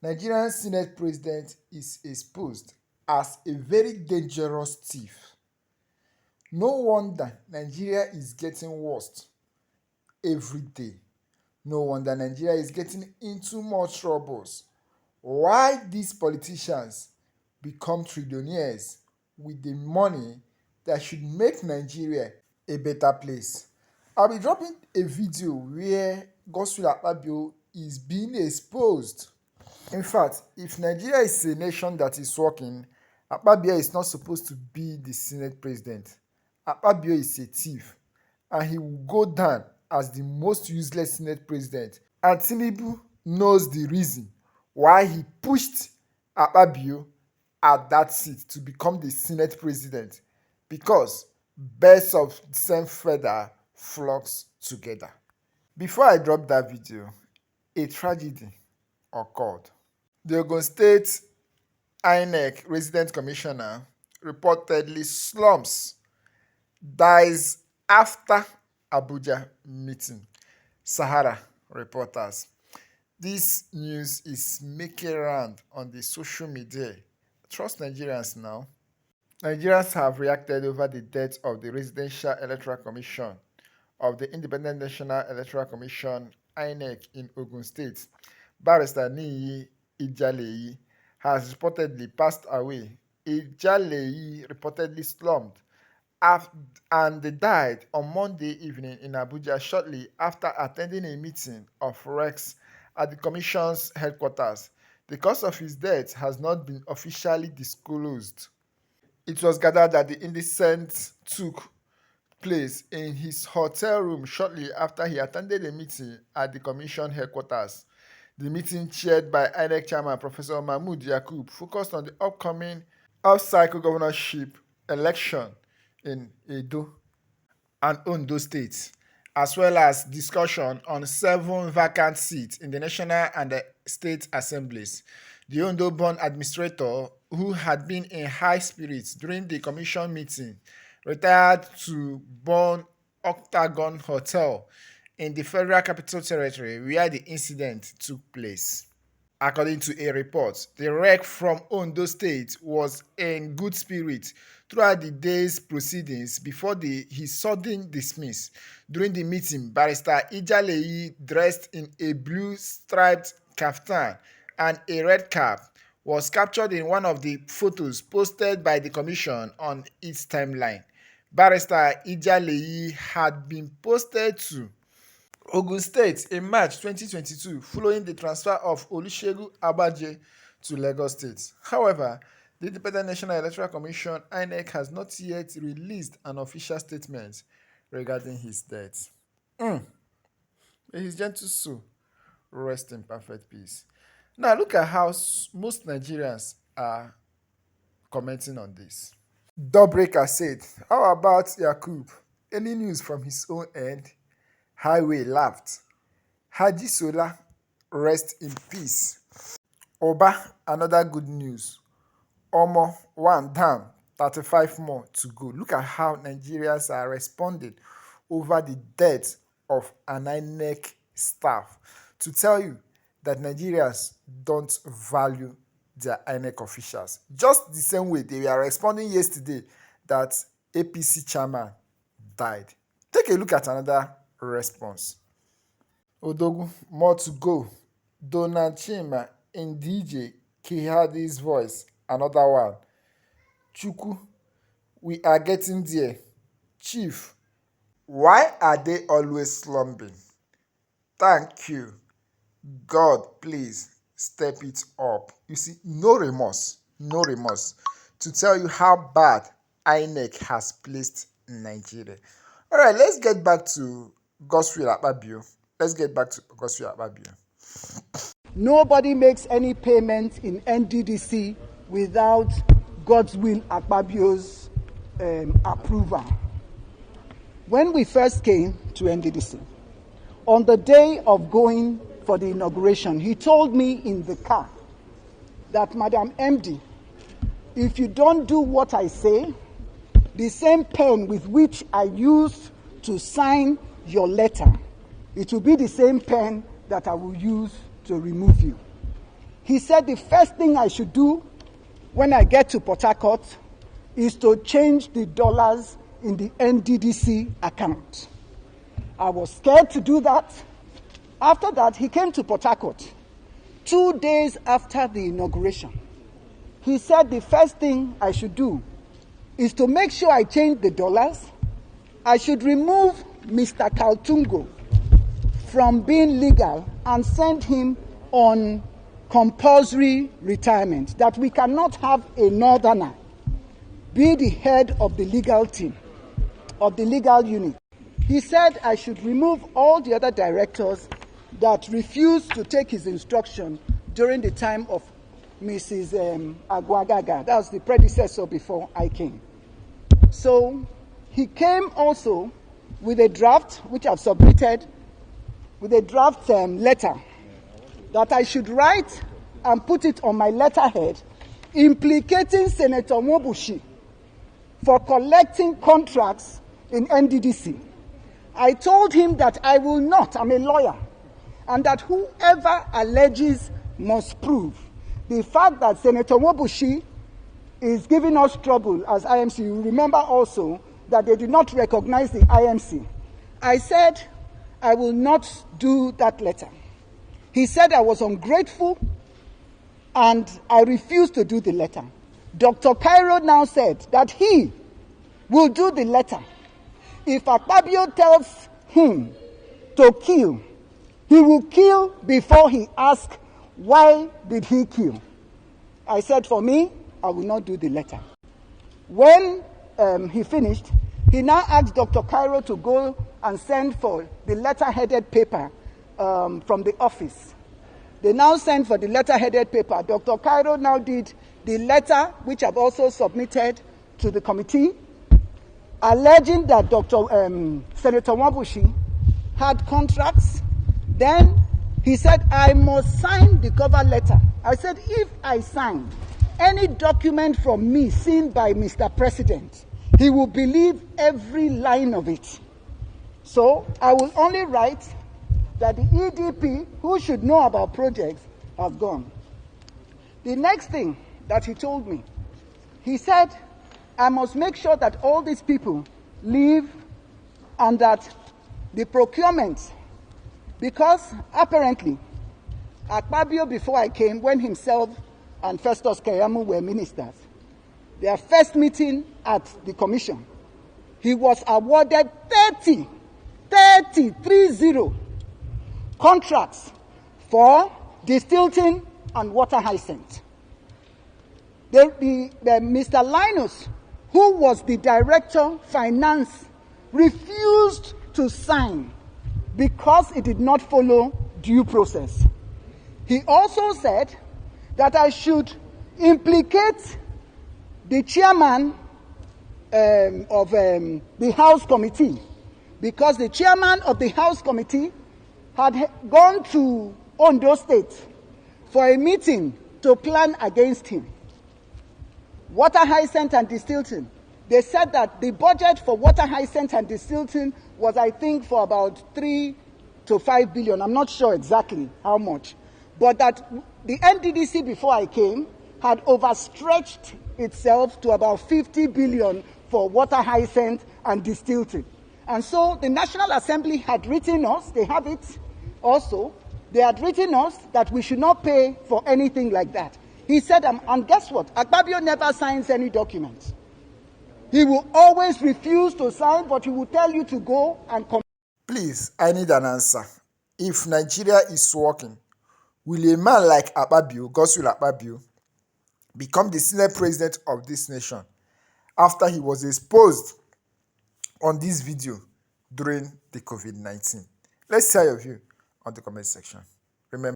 Nigerian Senate President is exposed as a very dangerous thief. No wonder Nigeria is getting worse every day. No wonder Nigeria is getting into more troubles. Why these politicians become trillionaires with the money that should make Nigeria a better place? I'll be dropping a video where Akpabio is being exposed. In fact, if Nigeria is a nation that is working, Akpabio is not supposed to be the Senate president. Akpabio is a thief, and he will go down as the most useless Senate president. And Tinubu knows the reason why he pushed Akpabio at that seat to become the Senate president, because birds of the same feather flocks together. Before I drop that video, a tragedy occurred. The Ogun State INEC resident commissioner reportedly slumps, dies after Abuja meeting. Sahara reporters. This news is making round on the social media. Trust Nigerians now. Nigerians have reacted over the death of the Residential Electoral Commission of the Independent National Electoral Commission INEC in Ogun State. Barrister Niyi Ijaleyi has reportedly passed away. Ijaleyi reportedly slumped and died on Monday evening in Abuja shortly after attending a meeting of recs at the commission's headquarters. The cause of his death has not been officially disclosed. It was gathered that the incident took place in his hotel room shortly after he attended a meeting at the commission headquarters. The meeting, chaired by INEC chairman Professor Mahmood Yakub, focused on the upcoming off-cycle governorship election in Edo and Ondo states, as well as discussion on 7 vacant seats in the national and the state assemblies. The Ondo-born administrator, who had been in high spirits during the commission meeting, retired to Born Octagon Hotel in the Federal Capital Territory where the incident took place. According to a report, the rec from Ondo State was in good spirits throughout the day's proceedings before his sudden dismiss. During the meeting, Barrister Ijaleyi, dressed in a blue striped kaftan and a red cap, was captured in one of the photos posted by the commission on its timeline. Barrister Ijaleyi had been posted to Ogun State in March 2022 following the transfer of Olusegun Agbaje to Lagos State. However, the Independent National Electoral Commission INEC has not yet released an official statement regarding his death. May his gentle soul rest in perfect peace. Now look at how most Nigerians are commenting on this. Doorbreaker said, "How about Yakub? Any news from his own end?" Highway laughed. Haji Sola, rest in peace. Oba, another good news. Omo, 1 down, 35 more to go. Look at how Nigerians are responding over the death of an INEC staff. To tell you that Nigerians don't value their INEC officials. Just the same way they were responding yesterday that APC chairman died. Take a look at another response. Odogu, more to go. Donald Chima in DJ Kihadi's voice. Another one. Chuku, we are getting there. Chief, why are they always slumping? Thank you. God, please step it up. You see, no remorse to tell you how bad INEC has placed Nigeria. All right, let's get back to Akpabio. Nobody makes any payment in NDDC without Godswill Akpabio's approval. When we first came to NDDC, on the day of going for the inauguration, he told me in the car that, Madam MD, if you don't do what I say, the same pen with which I used to sign your letter, it will be the same pen that I will use to remove you. he said the first thing I should do when I get to Port Harcourt is to change the dollars in the NDDC account. I was scared to do that. After that, he came to Port Harcourt 2 days after the inauguration. He said the first thing I should do is to make sure I change the dollars. I should remove Mr. Kaltungo from being legal and send him on compulsory retirement, that we cannot have a northerner be the head of the legal team, of the legal unit. He said I should remove all the other directors that refused to take his instruction during the time of Mrs. Agwagaga. That was the predecessor before I came. So he came also with a draft, which I've submitted, with a draft letter that I should write and put it on my letterhead, implicating Senator Mwobushi for collecting contracts in NDDC. I told him that I will not, I'm a lawyer, and that whoever alleges must prove. The fact that Senator Mwobushi is giving us trouble as IMC, you remember also that they did not recognize the IMC. I said I will not do that letter. He said I was ungrateful and I refused to do the letter. Dr. Cairo now said that he will do the letter. If Akpabio tells him to kill, he will kill before he asks, why did he kill? I said, for me, I will not do the letter. When he finished, he now asked Dr. Cairo to go and send for the letter-headed paper from the office. They now sent for the letter-headed paper. Dr. Cairo now did the letter, which I've also submitted to the committee, alleging that Senator Mwobushi had contracts. Then he said, I must sign the cover letter. I said, if I sign any document from me seen by Mr. President, he will believe every line of it. So I will only write that the EDP, who should know about projects, have gone. The next thing that he told me, he said, I must make sure that all these people leave and that the procurement, because apparently Akpabio, before I came, when himself and Festus Keyamo were ministers, their first meeting at the commission, he was awarded 30 contracts for distilting and water hyacinth. Mr. Linus, who was the director finance, refused to sign because it did not follow due process. He also said that I should implicate the chairman of the House Committee, because the chairman of the House Committee had gone to Ondo State for a meeting to plan against him. Water hyacinth and distilting. They said that the budget for water hyacinth and distilting was, I think, for about 3 to 5 billion. I'm not sure exactly how much. But that the NDDC, before I came, had overstretched itself to about 50 billion for water hyacinth and distilting. And so the National Assembly had written us, they have it also, they had written us that we should not pay for anything like that. He said, and guess what? Akpabio never signs any documents. He will always refuse to sign, but he will tell you to go and come. Please, I need an answer. If Nigeria is working, will a man like Akpabio, Godswill Akpabio, become the senior president of this nation after he was exposed on this video during the COVID-19? Let's hear your view on the comment section. Remember,